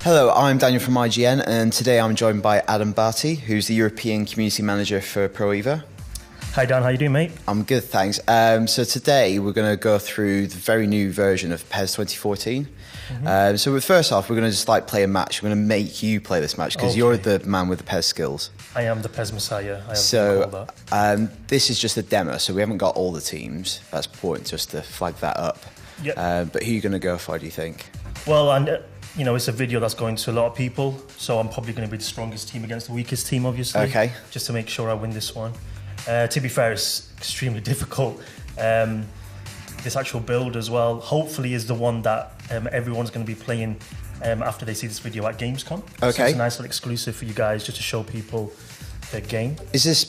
Hello, I'm Daniel from IGN, and today I'm joined by Adam Barty, who's the European Community Manager for Pro Evo. Hi Dan, how you doing, mate? I'm good, thanks. So today we're going to go through the very new version of PES 2014. So first off, we're going to just play a match. We're going to make you play this match because you're the man with the PES skills. I am the PES Messiah. This is just a demo, so we haven't got all the teams. That's important just to flag that up. Yep. But who are you going to go for, do you think? Well, it's a video that's going to a lot of people, so I'm probably going to be the strongest team against the weakest team, obviously. Okay. Just to make sure I win this one. To be fair, it's extremely difficult. This actual build as well, hopefully, is the one that everyone's going to be playing after they see this video at Gamescom. Okay. So it's a nice little exclusive for you guys, just to show people the game. Is this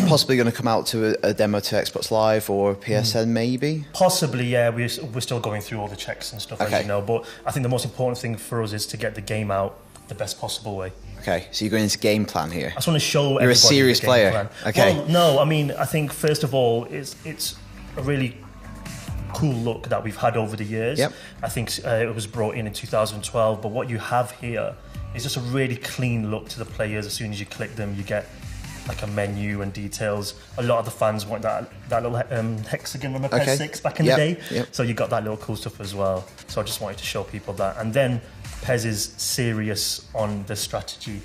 possibly going to come out to a demo to Xbox Live or PSN maybe? Possibly, yeah. We're still going through all the checks and stuff, as you know. But I think the most important thing for us is to get the game out the best possible way. Okay, so you're going into game plan here. I just want to show everybody. You're a serious the game player. Plan. Okay. Well, no, I think first of all, it's a really cool look that we've had over the years. Yep. I think it was brought in 2012, but what you have here is just a really clean look to the players. As soon as you click them, you get like a menu and details. A lot of the fans want that little hexagon, remember PES 6 back in the day? Yep. So you got that little cool stuff as well. So I just wanted to show people that. And then PES is serious on the strategy.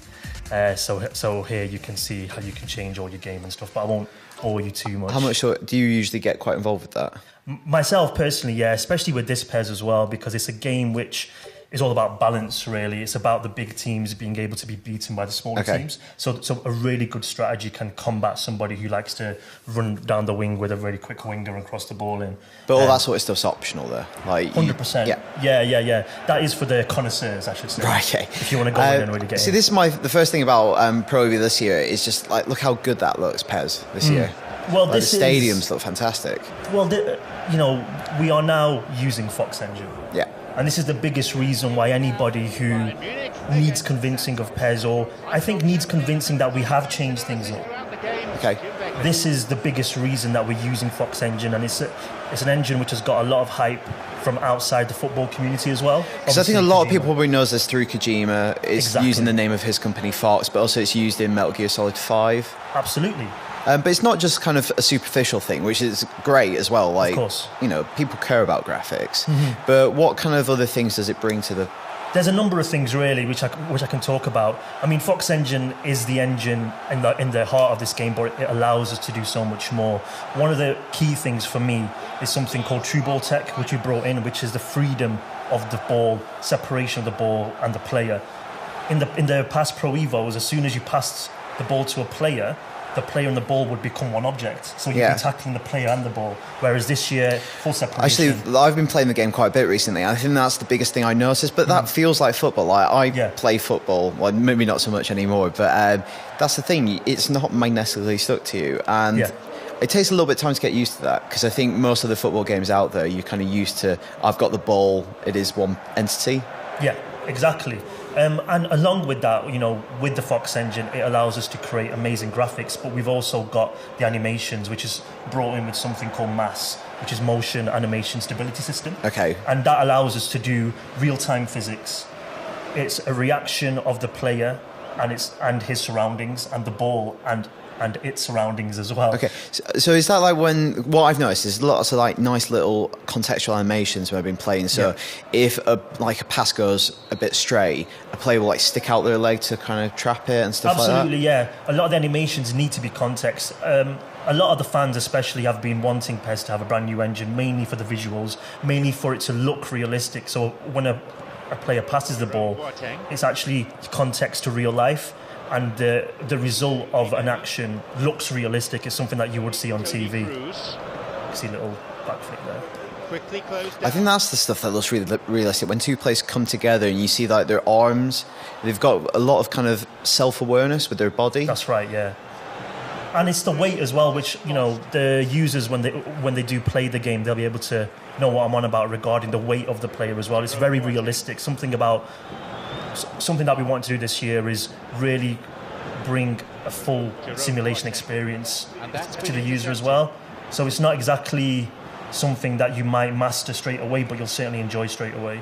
So here you can see how you can change all your game and stuff, but I won't bore you too much. How much do you usually get quite involved with that? Myself personally, yeah, especially with this PES as well, because it's a game which is all about balance, really. It's about the big teams being able to be beaten by the smaller teams. So a really good strategy can combat somebody who likes to run down the wing with a really quick winger and cross the ball in. But all that sort of stuff's optional there. 100%. Yeah. That is for the connoisseurs, I should say. Right, okay. If you want to go in and really get See, in. this is the first thing about Pro Evo this year is just look how good that looks, PES, this year. Well, the stadiums look fantastic. Well, we are now using Fox Engine. Yeah. And this is the biggest reason why anybody who needs convincing of PES, or I think needs convincing that we have changed things up. Okay. This is the biggest reason that we're using Fox Engine, and it's an engine which has got a lot of hype from outside the football community as well. Because I think a lot of people probably knows this through Kojima. It's using the name of his company Fox, but also it's used in Metal Gear Solid 5. Absolutely. But it's not just kind of a superficial thing, which is great as well. Of course. People care about graphics. But what kind of other things does it bring to the... There's a number of things, really, which I can talk about. I mean, Fox Engine is the engine in the heart of this game, but it allows us to do so much more. One of the key things for me is something called True Ball Tech, which we brought in, which is the freedom of the ball, separation of the ball and the player. In the past Pro Evos, as soon as you passed the ball to a player, the player and the ball would become one object. So you'd be tackling the player and the ball. Whereas this year, full separation. Actually, I've been playing the game quite a bit recently. I think that's the biggest thing I noticed. But that feels like football. I play football. Well, maybe not so much anymore. But that's the thing. It's not necessarily stuck to you. And it takes a little bit of time to get used to that. Because I think most of the football games out there, you're kind of used to, I've got the ball. It is one entity. Yeah, exactly. And along with that, with the Fox Engine, it allows us to create amazing graphics, but we've also got the animations, which is brought in with something called MAS, which is Motion Animation Stability System. Okay. And that allows us to do real-time physics. It's a reaction of the player and his surroundings and the ball and its surroundings as well. Okay, so is that what I've noticed is lots of nice little contextual animations when I've been playing. So if a pass goes a bit stray, a player will stick out their leg to kind of trap it and stuff like that. Absolutely, yeah. A lot of the animations need to be context. A lot of the fans especially have been wanting PES to have a brand new engine, mainly for the visuals, mainly for it to look realistic. So when a player passes the ball, it's actually context to real life. And the result of an action looks realistic. It's something that you would see on TV. You see a little backflip there. I think that's the stuff that looks really realistic. When two players come together and you see their arms, they've got a lot of kind of self-awareness with their body. That's right, yeah. And it's the weight as well, which the users when they do play the game, they'll be able to know what I'm on about regarding the weight of the player as well. It's very realistic. Something that we want to do this year is really bring a full simulation experience to the user as well. So it's not exactly something that you might master straight away, but you'll certainly enjoy straight away.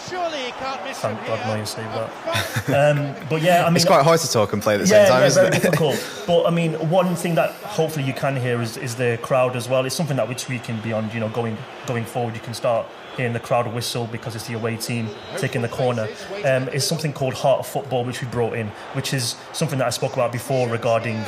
Thank God Neuer saved that. But yeah, I mean, it's quite hard to talk and play at the same time, isn't very it? difficult. But I mean, one thing that hopefully you can hear is the crowd as well. It's something that we're tweaking beyond, going forward. You can start hearing the crowd whistle because it's the away team taking the corner. It's something called Heart of Football, which we brought in, which is something that I spoke about before regarding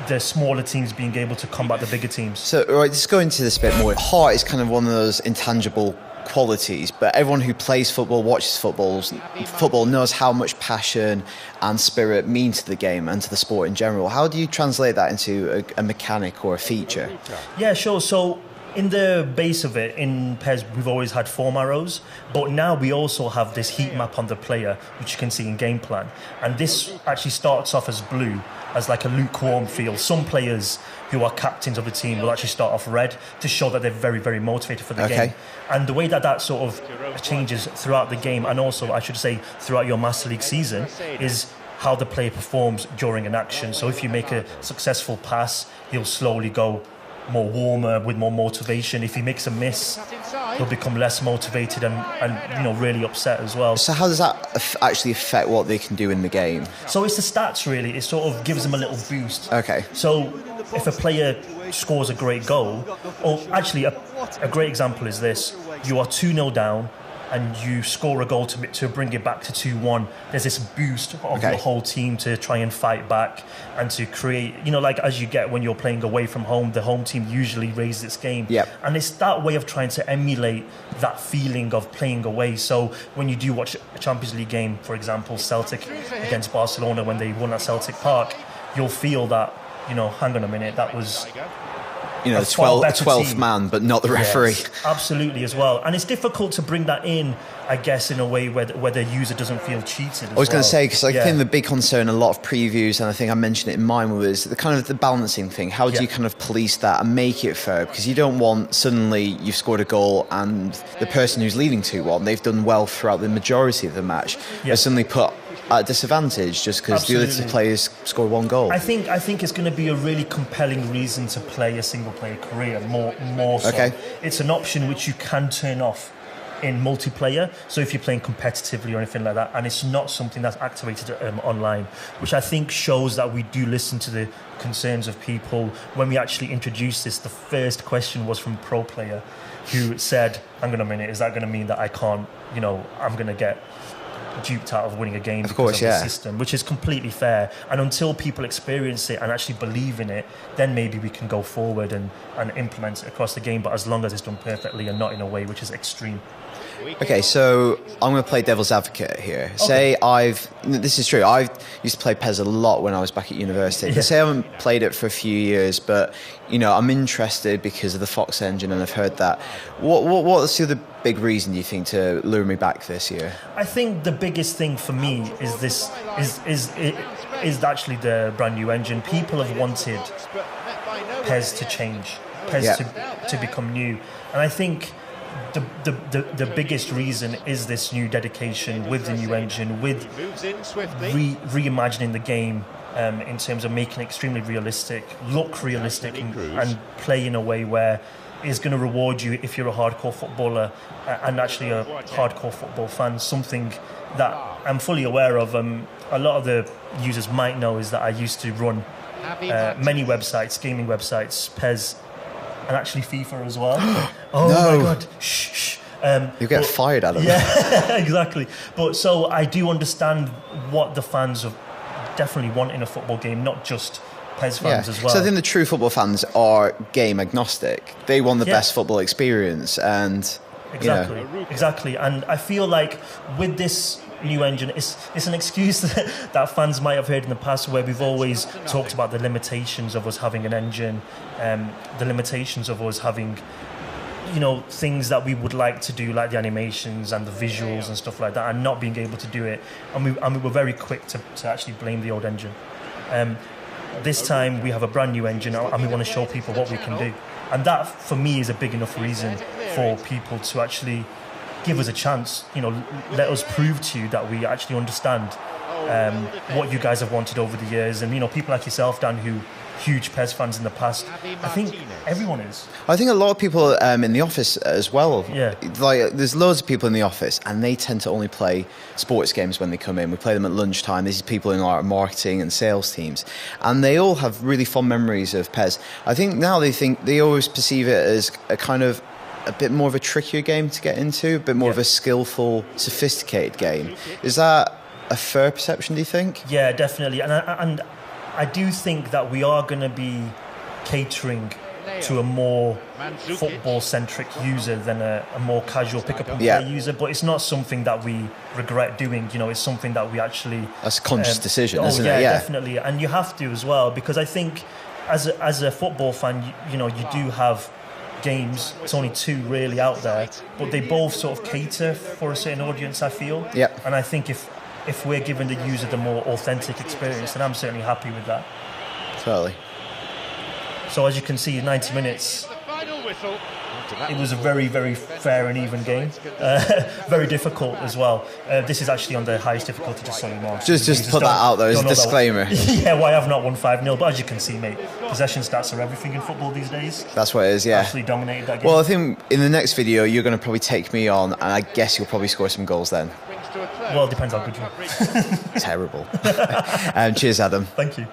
the smaller teams being able to combat the bigger teams. So, right, let's go into this a bit more. Heart is kind of one of those intangible qualities, but everyone who plays football, watches football knows how much passion and spirit mean to the game and to the sport in general. How do you translate that into a mechanic or a feature? Yeah, sure. So in the base of it, in PES, we've always had form arrows, but now we also have this heat map on the player, which you can see in game plan. And this actually starts off as blue, as like a lukewarm feel. Some players who are captains of the team will actually start off red to show that they're very, very motivated for the game. And the way that sort of changes throughout the game, and also, I should say, throughout your Master League season, is how the player performs during an action. So if you make a successful pass, he'll slowly go more warmer, with more motivation. If he makes a miss, he'll become less motivated and really upset as well. So how does that actually affect what they can do in the game? So it's the stats, really. It sort of gives them a little boost. Okay. So if a player scores a great goal, or actually a great example is this: you are 2-0 down and you score a goal to bring it back to 2-1, there's this boost of your whole team to try and fight back and to create, like as you get when you're playing away from home, the home team usually raises its game. Yep. And it's that way of trying to emulate that feeling of playing away. So when you do watch a Champions League game, for example, Celtic against Barcelona, when they won at Celtic Park, you'll feel that, hang on a minute, that was... the 12th man, but not the referee. Yes, absolutely, as well. And it's difficult to bring that in, I guess, in a way where the user doesn't feel cheated. I was going to say, because I think the big concern, a lot of previews, and I think I mentioned it in mine, was the kind of the balancing thing. How do you kind of police that and make it fair? Because you don't want suddenly you've scored a goal and the person who's leading 2-1, they've done well throughout the majority of the match, are suddenly put at a disadvantage just because the other two players score one goal. I think it's going to be a really compelling reason to play a single player career more so. Okay. It's an option which you can turn off in multiplayer, so if you're playing competitively or anything like that, and it's not something that's activated online, which I think shows that we do listen to the concerns of people. When we actually introduced this, the first question was from a pro player who said, hang on a minute, is that going to mean that I can't, I'm going to get duped out of winning a game because of the system, which is completely fair. And until people experience it and actually believe in it, then maybe we can go forward and implement it across the game, but as long as it's done perfectly and not in a way which is extreme. Okay, so I'm going to play devil's advocate here. Say this is true, I used to play PES a lot when I was back at university. Say I haven't played it for a few years, but I'm interested because of the Fox engine and I've heard that. What's the other big reason, do you think, to lure me back this year? I think the biggest thing for me is actually the brand new engine. People have wanted PES to change, PES to become new, and I think the biggest reason is this new dedication with the new engine, with reimagining the game in terms of making it extremely realistic, look realistic, and play in a way where it's going to reward you if you're a hardcore footballer and actually a hardcore football fan. Something that I'm fully aware of. A lot of the users might know is that I used to run many websites, gaming websites, PES, and actually FIFA as well. Oh no. My God! Shh. You get fired out of it. Yeah, exactly. But so I do understand what the fans of definitely want in a football game, not just PES fans as well. So I think the true football fans are game agnostic. They want the best football experience, and exactly. And I feel like with this new engine, it's an excuse that fans might have heard in the past, where we've always talked about the limitations of us having an engine, the limitations of us having things that we would like to do, like the animations and the visuals and stuff like that, and not being able to do it. And we were very quick to actually blame the old engine. This time we have a brand new engine and we want to show people what we can do, and that for me is a big enough reason for people to actually give us a chance. Let us prove to you that we actually understand what you guys have wanted over the years. And people like yourself, Dan, who huge PES fans in the past. I think everyone is. I think a lot of people in the office as well. Yeah. Like, there's loads of people in the office, and they tend to only play sports games when they come in. We play them at lunchtime. These are people in our marketing and sales teams, and they all have really fond memories of PES. I think now they always perceive it as a kind of a bit more of a trickier game to get into, a bit more of a skillful, sophisticated game. Is that a fair perception, do you think? Yeah, definitely. And I do think that we are going to be catering to a more football-centric user than a more casual pick-up-and-play user, but it's not something that we regret doing. You know, it's something that we actually... That's a conscious decision, isn't it? Yeah, definitely. And you have to as well, because I think as a football fan, you do have games. It's only 2 really out there, but they both sort of cater for a certain audience, I feel. Yeah. And I think if we're giving the user the more authentic experience, then I'm certainly happy with that. Totally. So as you can see, 90 minutes, it was a very, very fair and even game. Very difficult as well. This is actually on the highest difficulty, just so you know. Just put that out there as a disclaimer. Yeah, well, I have not won 5-0, but as you can see, mate, possession stats are everything in football these days. That's what it is, yeah. Absolutely dominated that game. Well, I think in the next video, you're going to probably take me on, and I guess you'll probably score some goals then. Well, it depends how good you are. Terrible. Cheers, Adam. Thank you.